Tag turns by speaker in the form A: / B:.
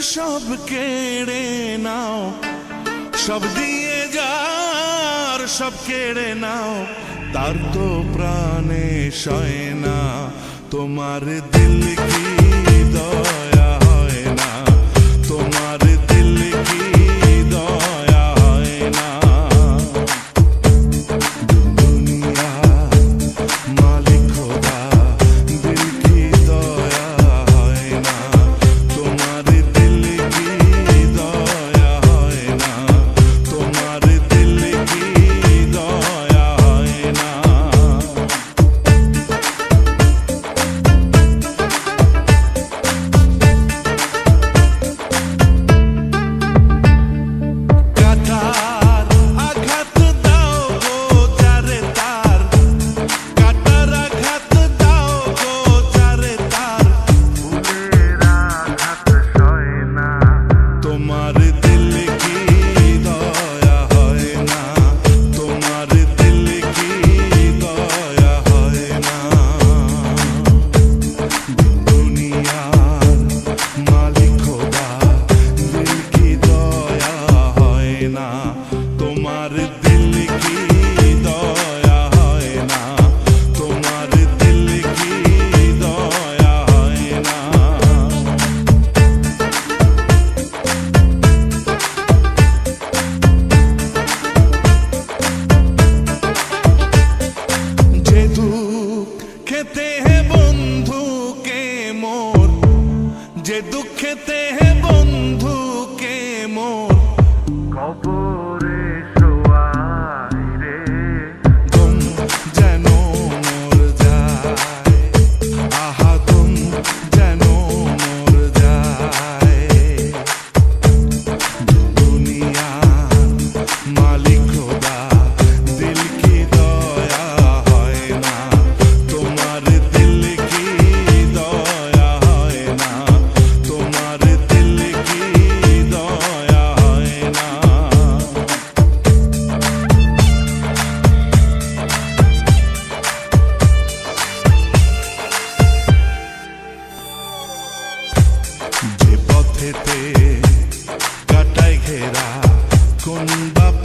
A: সব কেড়ে নাও, সব দিয়ে যার সব কেড়ে নাও, তার তো প্রাণে সয় না। তোমার দিল কি দয়া হয় না, তোমার দিল কি দয়া হয় না। দুনিয়া মালিক খোদা, দিল কি দয়া হয় না, তোমার দিল কি দয়া হয় না, তোমার দিল কি দয়া হয় না। তোমার দিল কি দয়া হয় না, তোমার দিল কি দয়া হয় না। যে দুঃখেতে হে বন্ধু কে মোর, যে দুঃখেতে হে বন্ধু কে মোর, কবরে শোয়াই রে গম যেন মোর যায়, আহা গম যেন মোর যায়। দুনিয়া মালিক খোদা, দিল কি দয়া হয় না, তোমার দিল কি দয়া হয় না, তোমার দিল কি দয়া হয় না। যে পথেতে কাটাই ঘেরা কোন বাপ